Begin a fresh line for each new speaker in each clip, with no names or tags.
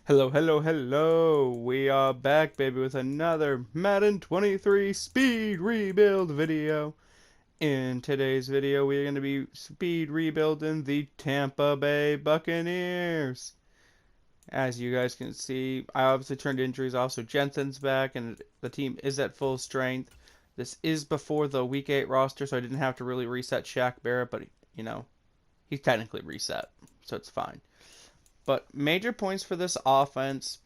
Hello, hello, hello! We are back, baby, with another Madden 23 speed rebuild video. In today's video, we are going to be speed rebuilding the Tampa Bay Buccaneers. As you guys can see, I obviously turned injuries off, so Jensen's back, and the team is at full strength. This is before the Week 8 roster, so I didn't have to really reset Shaq Barrett, but, he's technically reset, so it's fine. But major points for this offense,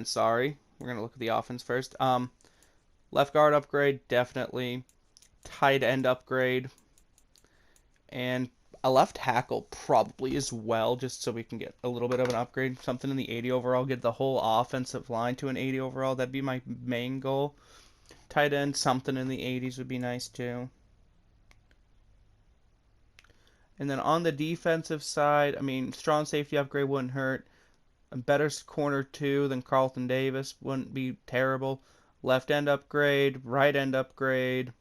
sorry. We're gonna look at the offense first. Left guard upgrade, definitely. Tight end upgrade, and a left tackle probably as well, just so we can get a little bit of an upgrade, something in the 80 overall, get the whole offensive line to an 80 overall. That'd be my main goal. Tight end, something in the 80s would be nice too. And then on the defensive side, I mean, strong safety upgrade wouldn't hurt. A better corner two than Carlton Davis wouldn't be terrible. Left end upgrade, right end upgrade,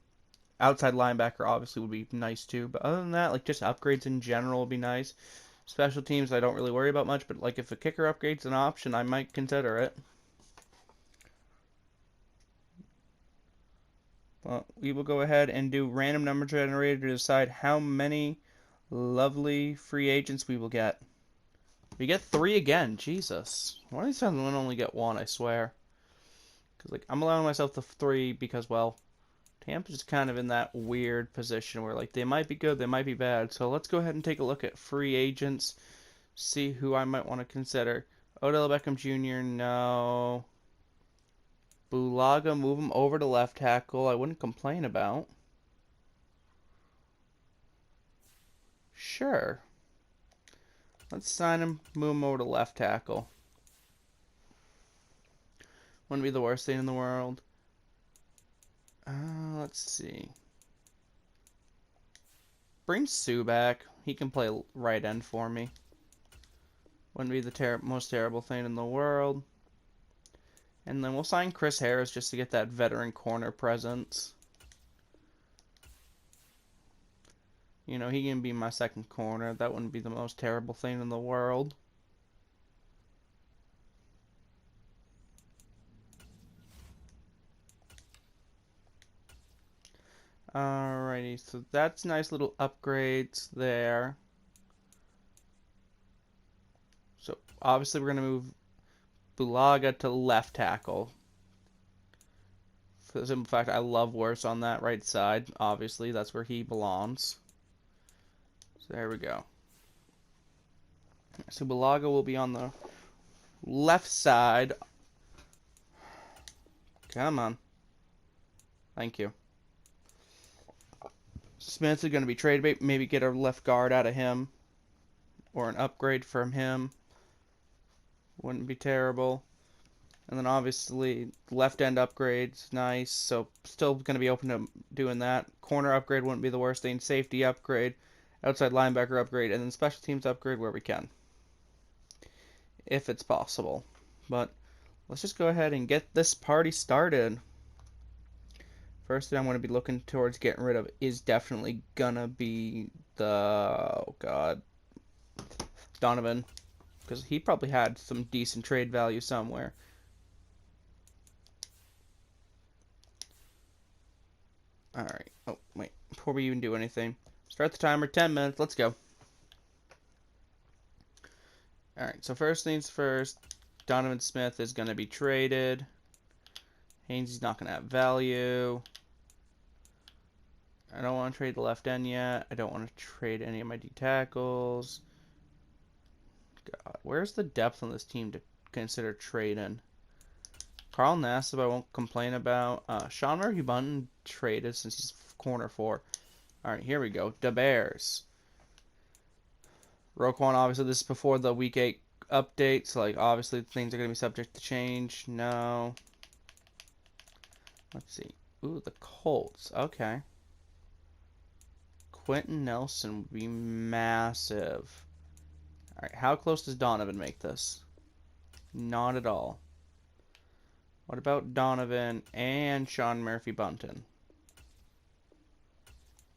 outside linebacker obviously would be nice too. But other than that, like just upgrades in general would be nice. Special teams I don't really worry about much, but like if a kicker upgrade's an option, I might consider it. Well, we will go ahead and do random number generator to decide how many lovely free agents we will get. We get 3 again. Jesus. One of these times we'll only get 1, I swear. Because, like, I'm allowing myself the 3 because, well, Tampa's just kind of in that weird position where, like, they might be good, they might be bad. So let's go ahead and take a look at free agents, see who I might want to consider. Odell Beckham Jr., no. Bulaga, move him over to left tackle. I wouldn't complain about. Sure. Let's sign him, move him over to left tackle. Wouldn't be the worst thing in the world. Let's see. Bring Sue back. He can play right end for me. Wouldn't be the most terrible thing in the world. And then we'll sign Chris Harris just to get that veteran corner presence. You know, he can be my second corner. That wouldn't be the most terrible thing in the world. Alrighty, so that's nice little upgrades there. So obviously we're going to move Bulaga to left tackle. For the simple fact, I love Worse on that right side. Obviously, that's where he belongs. So there we go. So Bulaga will be on the left side. Come on. Thank you. Smith is going to be traded. Maybe get a left guard out of him. Or an upgrade from him. Wouldn't be terrible. And then obviously left end upgrades, nice. So still going to be open to doing that. Corner upgrade wouldn't be the worst thing. Safety upgrade, outside linebacker upgrade, and then special teams upgrade where we can, if it's possible. But let's just go ahead and get this party started. First thing I'm going to be looking towards getting rid of is definitely gonna be the Donovan, because he probably had some decent trade value somewhere. Alright. Oh, wait. Before we even do anything, start the timer. 10 minutes. Let's go. Alright, so first things first, Donovan Smith is going to be traded. Hainsey's not going to have value. I don't want to trade the left end yet. I don't want to trade any of my D tackles. God, where's the depth on this team to consider trading? Carl Nassib I won't complain about. Sean Murphy-Bunting traded since he's corner 4. Alright, here we go. The Bears. Roquan, obviously this is before the week 8 update, so like obviously things are going to be subject to change. No. Let's see. Ooh, the Colts. Okay. Quentin Nelson would be massive. Alright, how close does Donovan make this? Not at all. What about Donovan and Sean Murphy-Bunting?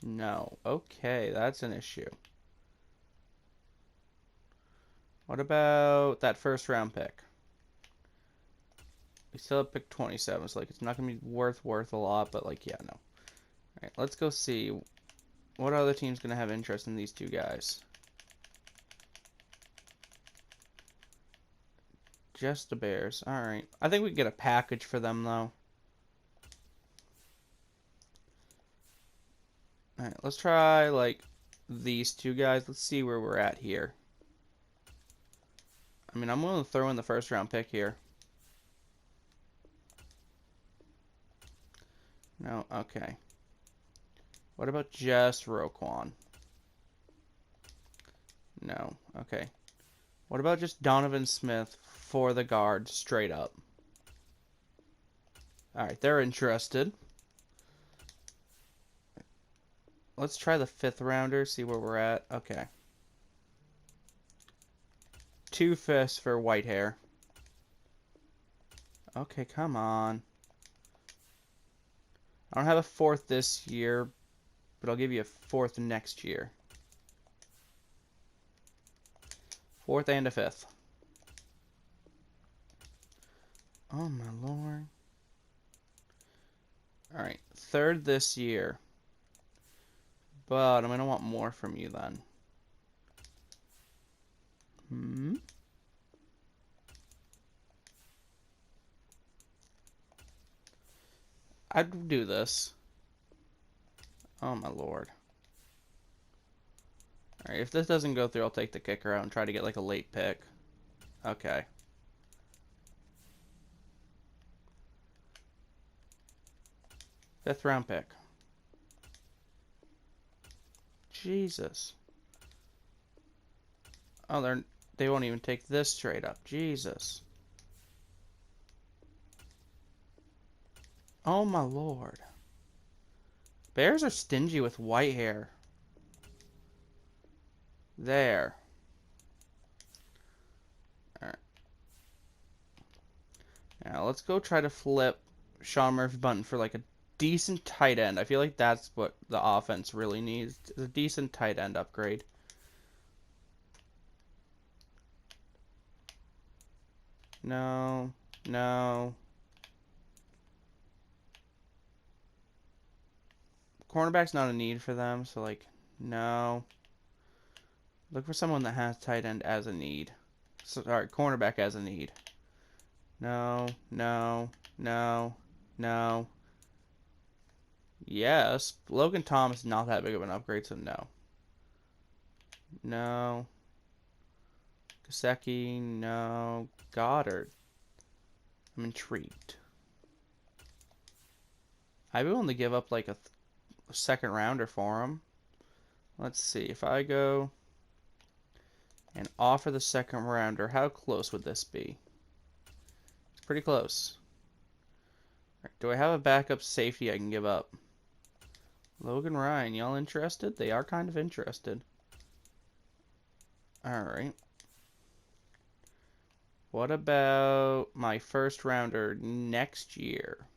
No. Okay, that's an issue. What about that first round pick? We still have pick 27, so like it's not gonna be worth a lot, but like yeah, no. All right, let's go see what other team's gonna have interest in these two guys. Just the Bears. All right, I think we can get a package for them though. All right, let's try like these two guys. Let's see where we're at here. I mean, I'm willing to throw in the first round pick here. No, okay. What about just Roquan? No, okay. What about just Donovan Smith for the guard, straight up? Alright, they're interested. Let's try the 5th rounder, see where we're at. Okay. 2 5ths for Whitehair. Okay, come on. I don't have a 4th this year, but I'll give you a 4th next year. 4th and a 5th. Oh my lord. Alright, 3rd this year. But I'm gonna want more from you then. I'd do this. Oh my lord. Alright, if this doesn't go through, I'll take the kicker out and try to get like a late pick. Okay. Fifth round pick. Jesus. Oh, they won't even take this straight up. Jesus. Oh my lord. Bears are stingy with Whitehair. There. Alright. Now let's go try to flip Sean Murphy Bunting for like a decent tight end. I feel like that's what the offense really needs. Is a decent tight end upgrade. No. No. Cornerback's not a need for them, so like, no. Look for someone that has tight end as a need. Sorry, cornerback as a need. No, no, no, no. Yes. Logan Thomas is not that big of an upgrade, so no. No. Gesicki, no. Goddard. I'm intrigued. I'd be willing to give up like a second rounder for him. Let's see. If I go and offer the second rounder, how close would this be? It's pretty close. Right, do I have a backup safety I can give up? Logan Ryan, y'all interested? They are kind of interested. Alright. What about my first rounder next year?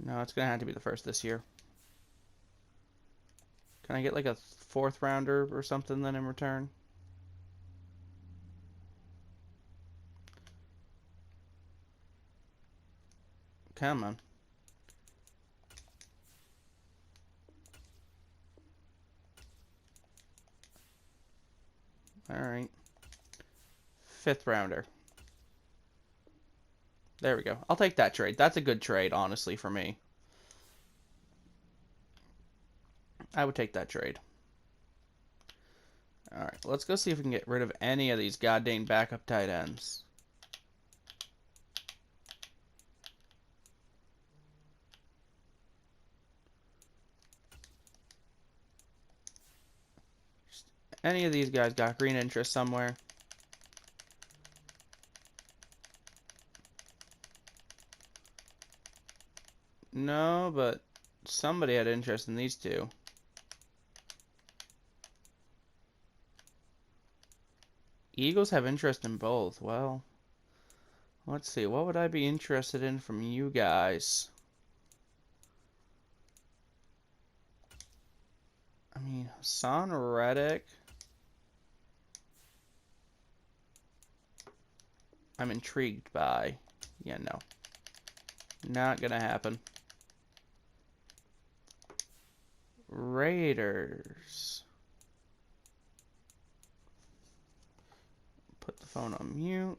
No, it's going to have to be the first this year. Can I get like a 4th rounder or something then in return? Come on. Alright. 5th rounder. There we go. I'll take that trade. That's a good trade, honestly, for me. I would take that trade. Alright, let's go see if we can get rid of any of these goddamn backup tight ends. Any of these guys got green interest somewhere? No, but somebody had interest in these two. Eagles have interest in both. Well, let's see. What would I be interested in from you guys? I mean, Hassan Reddick. I'm intrigued by. Yeah, no. Not gonna happen. Raiders. Put the phone on mute.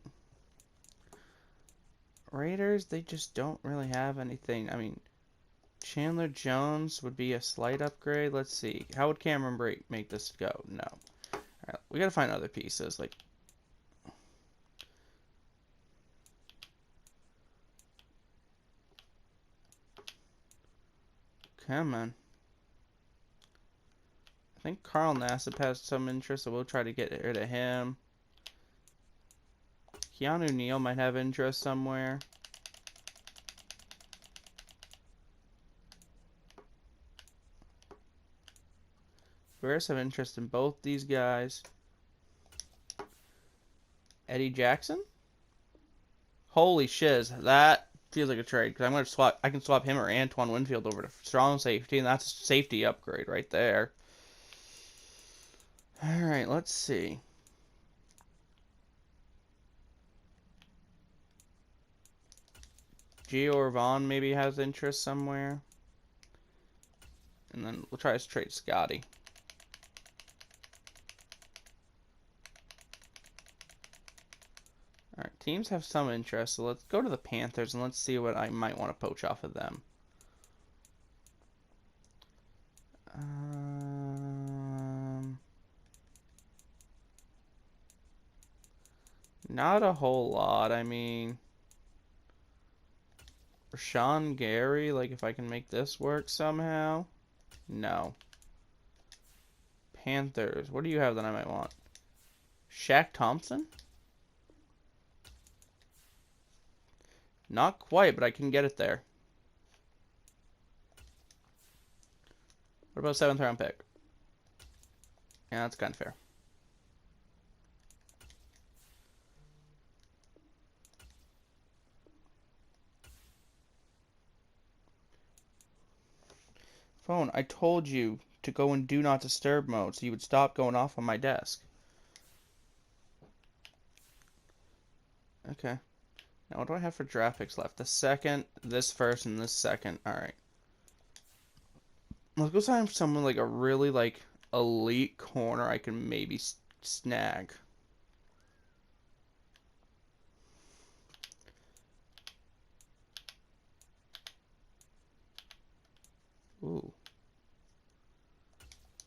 Raiders, they just don't really have anything. I mean, Chandler Jones would be a slight upgrade. Let's see. How would Cameron Brate make this go? No. Alright, we gotta find other pieces. Like, come on. I think Carl Nassib has some interest, so we'll try to get rid of him. Keanu Neal might have interest somewhere. Bears have interest in both these guys. Eddie Jackson? Holy shiz, that feels like a trade because I'm gonna swap. I can swap him or Antoine Winfield over to strong safety, and that's a safety upgrade right there. All right, let's see. Gio or Vaughn maybe has interest somewhere, and then we'll try to trade Scotty. All right, teams have some interest, so let's go to the Panthers and let's see what I might want to poach off of them. Not a whole lot. I mean, Rashawn Gary, like if I can make this work somehow. No. Panthers. What do you have that I might want? Shaq Thompson? Not quite, but I can get it there. What about 7th round pick? Yeah, that's kind of fair. Phone, I told you to go in do not disturb mode so you would stop going off on my desk. Okay. Now what do I have for draft picks left? The second, this first, and this second. Alright. Let's go sign someone like a really like elite corner I can maybe snag. Ooh.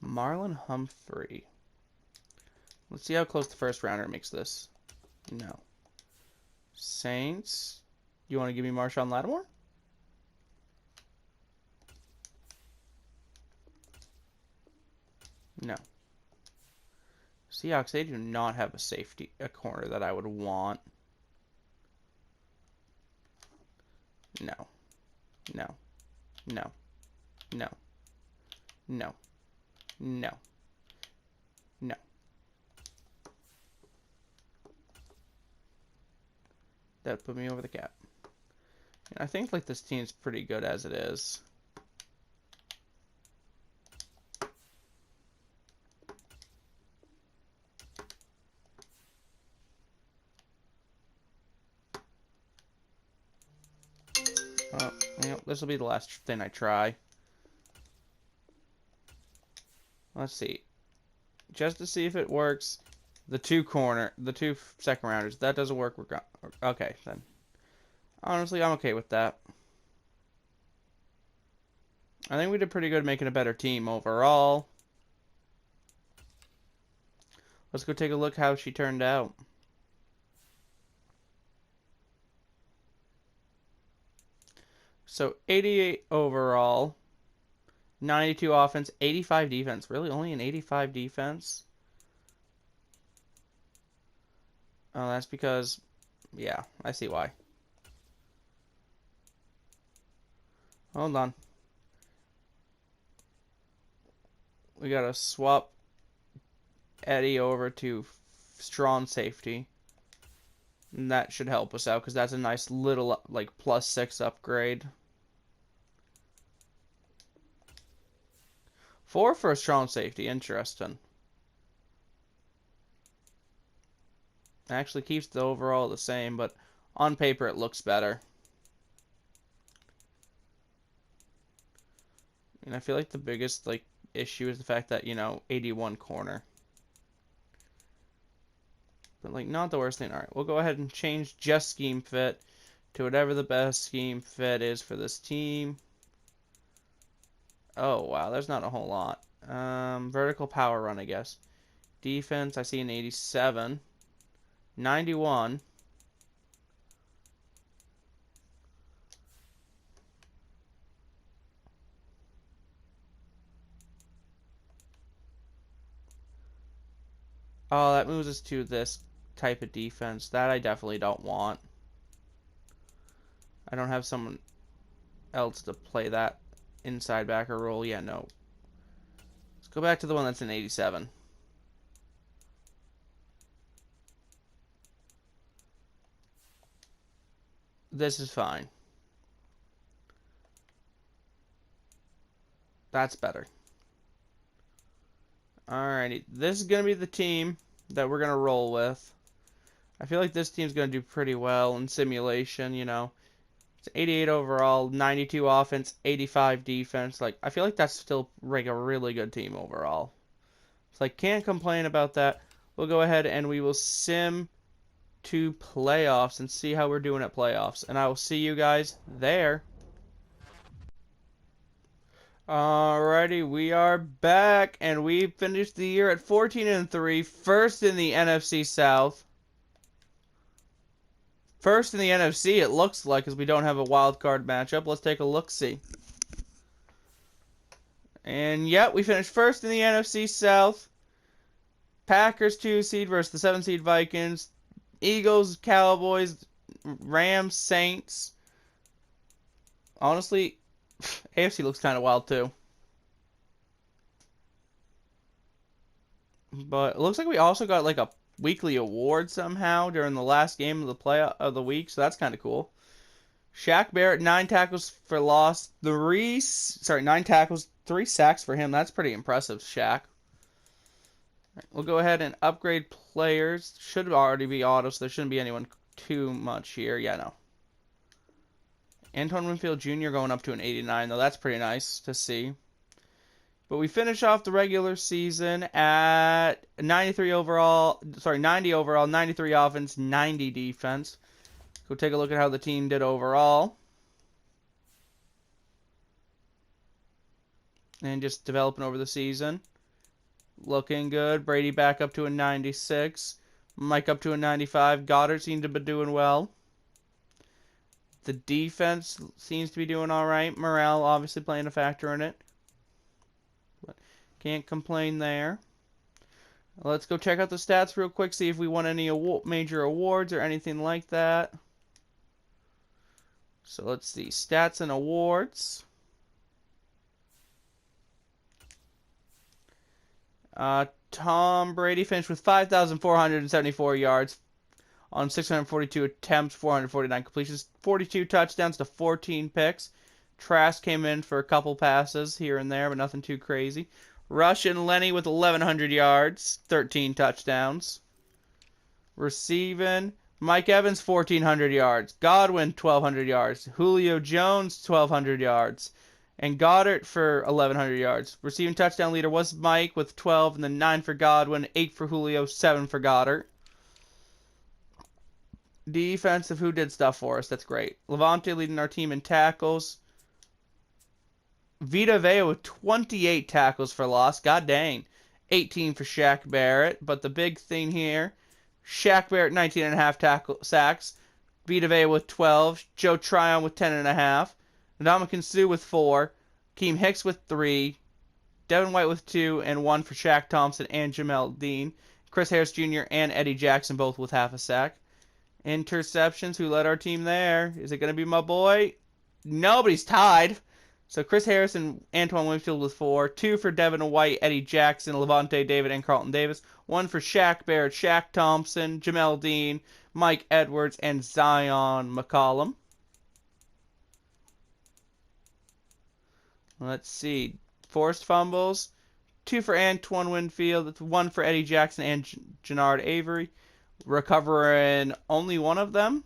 Marlon Humphrey. Let's see how close the first rounder makes this. No. Saints. You want to give me Marshawn Lattimore? No. Seahawks, they do not have a corner that I would want. No. No. No. No. No. No. No. That put me over the cap. And I think like this team's pretty good as it is. This will be the last thing I try. Let's see. Just to see if it works, the two second rounders, that doesn't work. We're gone. Okay, then. Honestly, I'm okay with that. I think we did pretty good making a better team overall. Let's go take a look how she turned out. So 88 overall, 92 offense, 85 defense. Really, only an 85 defense? Oh, that's because, yeah, I see why. Hold on. We gotta swap Eddie over to strong safety. And that should help us out because that's a nice little like +6 upgrade. 4 for a strong safety. Interesting. Actually keeps the overall the same, but on paper it looks better. And I feel like the biggest issue is the fact that, 81 corner. But not the worst thing. Alright, we'll go ahead and change just scheme fit to whatever the best scheme fit is for this team. Oh wow, there's not a whole lot. Vertical power run, I guess. Defense, I see an 87. 91. Oh, that moves us to this type of defense. That I definitely don't want. I don't have someone else to play that inside backer role. Yeah, no. Let's go back to the one that's an 87. This is fine. That's better. Alrighty. This is going to be the team that we're going to roll with. I feel like this team's going to do pretty well in simulation, It's 88 overall, 92 offense, 85 defense. I feel like that's still a really good team overall. So can't complain about that. We'll go ahead and we will sim to playoffs and see how we're doing at playoffs. And I will see you guys there. Alrighty, we are back, and we finished the year at 14-3, first in the NFC South. First in the NFC, it looks like, because we don't have a wild card matchup. Let's take a look-see. And yep, we finished first in the NFC South. Packers 2 seed versus the 7 seed Vikings. Eagles, Cowboys, Rams, Saints. Honestly, AFC looks kind of wild too. But it looks like we also got a weekly award somehow during the last game of the week, so that's kind of cool. Shaq Barrett, 9 tackles for loss, 9 tackles, 3 sacks for him. That's pretty impressive, Shaq. We'll go ahead and upgrade players. Should already be auto, so there shouldn't be anyone too much here. Yeah, no. Antoine Winfield Jr. going up to an 89, though. That's pretty nice to see. But we finish off the regular season at 90 overall, 93 offense, 90 defense. Go take a look at how the team did overall. And just developing over the season. Looking good. Brady back up to a 96. Mike up to a 95. Goddard seemed to be doing well. The defense seems to be doing all right. Morale obviously playing a factor in it. But can't complain there. Let's go check out the stats real quick, see if we won any major awards or anything like that. So let's see. Stats and awards. Tom Brady finished with 5,474 yards on 642 attempts, 449 completions, 42 touchdowns to 14 picks. Trask came in for a couple passes here and there, but nothing too crazy. Rush and Lenny with 1,100 yards, 13 touchdowns. Receiving, Mike Evans, 1,400 yards. Godwin, 1,200 yards. Julio Jones, 1,200 yards. And Goddard for 1,100 yards. Receiving touchdown leader was Mike with 12, and then 9 for Godwin, 8 for Julio, 7 for Goddard. Defensive, who did stuff for us? That's great. Levante leading our team in tackles. Vita Vea with 28 tackles for loss. God dang. 18 for Shaq Barrett. But the big thing here, Shaq Barrett 19.5 sacks. Vita Vea with 12. Joe Tryon with 10.5. Ndamukong Suh with 4. Keem Hicks with 3. Devin White with 2. And 1 for Shaq Thompson and Jamel Dean. Chris Harris Jr. and Eddie Jackson both with half a sack. Interceptions, who led our team there? Is it going to be my boy? Nobody's tied. So Chris Harris and Antoine Winfield with 4. 2 for Devin White, Eddie Jackson, Levante David, and Carlton Davis. 1 for Shaq Barrett, Shaq Thompson, Jamel Dean, Mike Edwards, and Zion McCollum. Let's see. Forced fumbles. 2 for Antoine Winfield, 1 for Eddie Jackson and Jannard Avery. Recovering only one of them.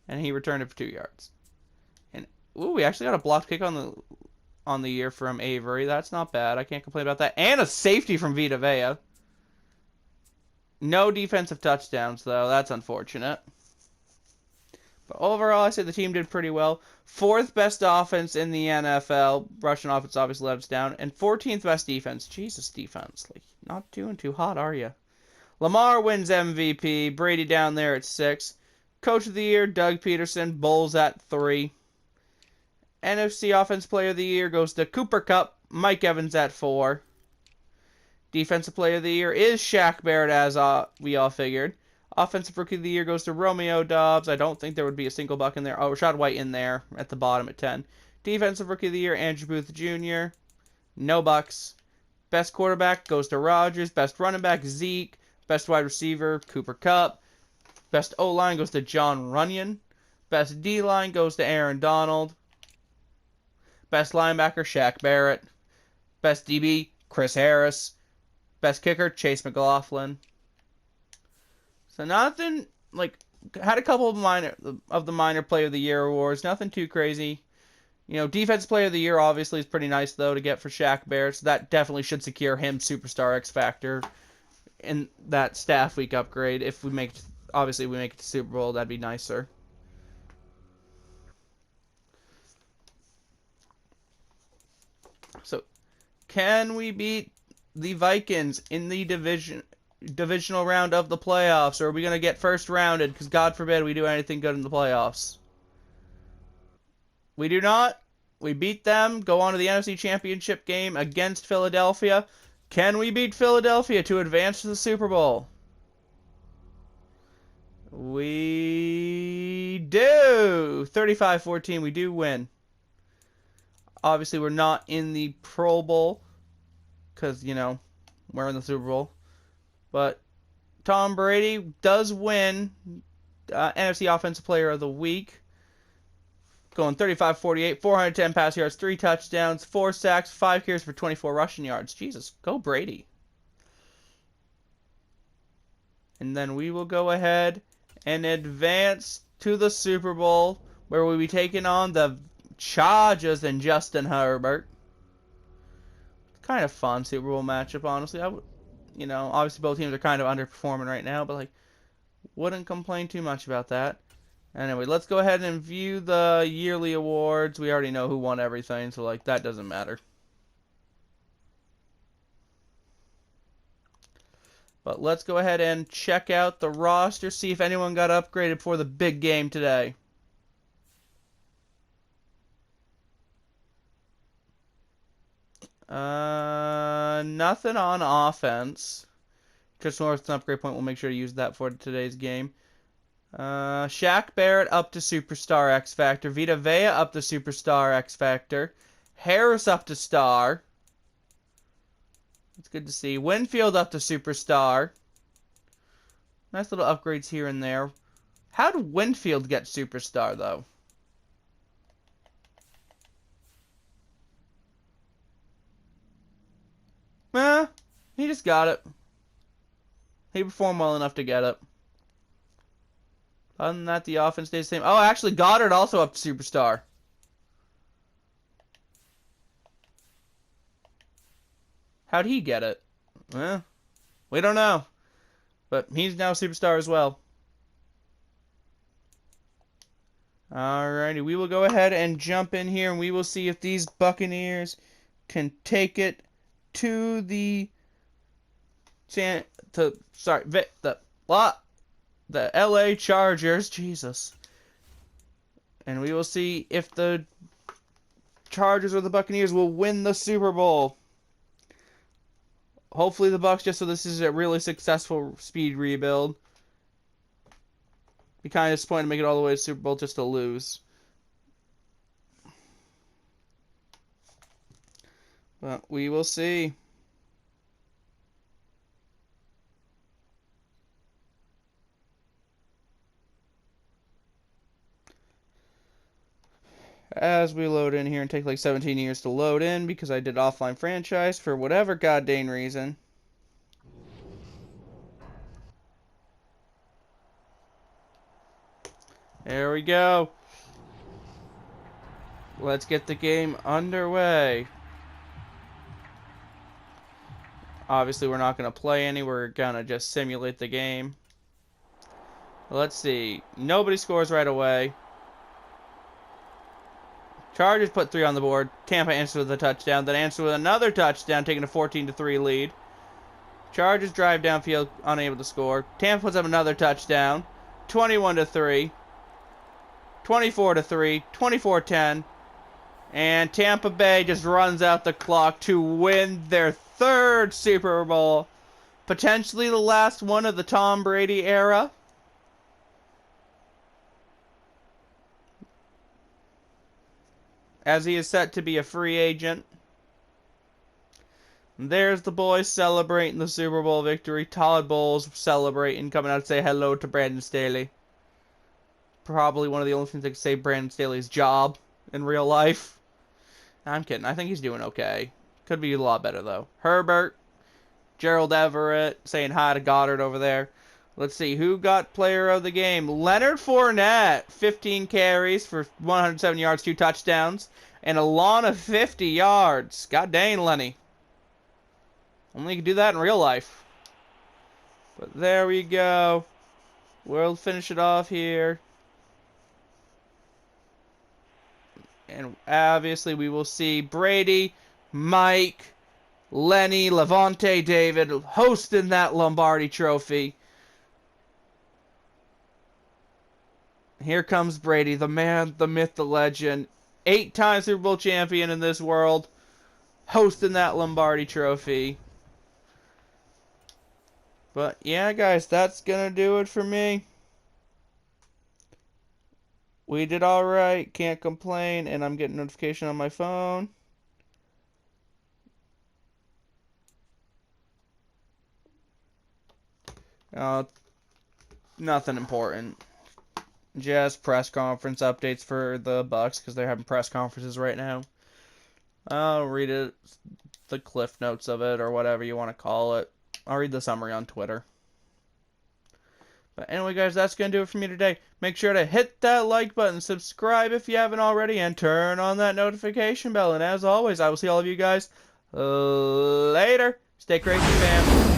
And he returned it for 2 yards. And ooh, we actually got a blocked kick on the year from Avery. That's not bad. I can't complain about that. And a safety from Vita Vea. No defensive touchdowns, though. That's unfortunate. But overall, I say the team did pretty well. 4th best offense in the NFL. Russian offense obviously let us down. And 14th best defense. Jesus, defense. Like, not doing too hot, are you? Lamar wins MVP. Brady down there at 6. Coach of the Year, Doug Peterson. Bulls at 3. NFC Offense Player of the Year goes to Cooper Kupp. Mike Evans at 4. Defensive Player of the Year is Shaq Barrett, as we all figured. Offensive Rookie of the Year goes to Romeo Doubs. I don't think there would be a single buck in there. Oh, Rashad White in there at the bottom at 10. Defensive Rookie of the Year, Andrew Booth Jr. No bucks. Best quarterback goes to Rodgers. Best running back, Zeke. Best wide receiver, Cooper Kupp. Best O-line goes to John Runyon. Best D-line goes to Aaron Donald. Best linebacker, Shaq Barrett. Best DB, Chris Harris. Best kicker, Chase McLaughlin. So nothing, like, had a couple of the minor player of the year awards. Nothing too crazy. You know, defense player of the year obviously is pretty nice, though, to get for Shaq Barrett. So that definitely should secure him Superstar X Factor in that staff week upgrade. If we make, obviously, we make it to Super Bowl, that'd be nicer. So, can we beat the Vikings in the divisional round of the playoffs, or are we going to get first rounded? Because God forbid we do anything good in the playoffs. We do not. We beat them. Go on to the NFC Championship game against Philadelphia. Can we beat Philadelphia to advance to the Super Bowl? We do. 35-14. We do win. Obviously, we're not in the Pro Bowl because, you know, we're in the Super Bowl. But Tom Brady does win NFC Offensive Player of the Week. Going 35-48, 410 pass yards, 3 touchdowns, 4 sacks, 5 carries for 24 rushing yards. Jesus, go Brady. And then we will go ahead and advance to the Super Bowl, where we'll be taking on the Chargers and Justin Herbert. Kind of fun Super Bowl matchup, honestly. You know, obviously both teams are kind of underperforming right now, but, like, wouldn't complain too much about that. Anyway, let's go ahead and view the yearly awards. We already know who won everything, so, like, that doesn't matter. But let's go ahead and check out the roster, see if anyone got upgraded for the big game today. Nothing on offense. Just worth an upgrade point. We'll make sure to use that for today's game. Shaq Barrett up to Superstar X Factor. Vita Vea up to Superstar X Factor. Harris up to Star. It's good to see. Winfield up to Superstar. Nice little upgrades here and there. How did Winfield get Superstar, though? He just got it. He performed well enough to get it. Other than that, the offense stays the same. Oh, actually, Goddard also up to Superstar. How'd he get it? We don't know. But he's now Superstar as well. Alrighty, we will go ahead and jump in here, and we will see if these Buccaneers can take it to the LA Chargers. Jesus. And we will see if the Chargers or the Buccaneers will win the Super Bowl. Hopefully the Bucs, just so this is a really successful speed rebuild. Be kind of disappointed to make it all the way to Super Bowl just to lose. But we will see. As we load in here and take like 17 years to load in because I did offline franchise for whatever goddamn reason. There we go. Let's get the game underway. Obviously, we're not going to play any. We're going to just simulate the game. Let's see. Nobody scores right away. Chargers put 3 on the board. Tampa answers with a touchdown. Then answers with another touchdown, taking a 14-3 lead. Chargers drive downfield, unable to score. Tampa puts up another touchdown. 21-3. 24-3. 24-10. And Tampa Bay just runs out the clock to win their 3rd Super Bowl. Potentially the last one of the Tom Brady era. As he is set to be a free agent. And there's the boys celebrating the Super Bowl victory. Todd Bowles celebrating, coming out to say hello to Brandon Staley. Probably one of the only things that can save Brandon Staley's job in real life. I'm kidding. I think he's doing okay. Could be a lot better, though. Herbert, Gerald Everett, saying hi to Goddard over there. Let's see, who got player of the game? Leonard Fournette, 15 carries for 107 yards, 2 touchdowns, and a lawn of 50 yards. God dang, Lenny. Only you can do that in real life. But there we go. We'll finish it off here. And obviously we will see Brady, Mike, Lenny, Levante David hosting that Lombardi trophy. Here comes Brady, the man, the myth, the legend. 8-time Super Bowl champion in this world. Hosting that Lombardi trophy. But yeah, guys, that's going to do it for me. We did alright. Can't complain. And I'm getting a notification on my phone. Nothing important. Just press conference updates for the Bucs because they're having press conferences right now. I'll read it, the cliff notes of it, or whatever you want to call it. I'll read the summary on Twitter. But anyway, guys, that's going to do it for me today. Make sure to hit that like button, subscribe if you haven't already, and turn on that notification bell. And as always, I will see all of you guys later. Stay crazy, fam.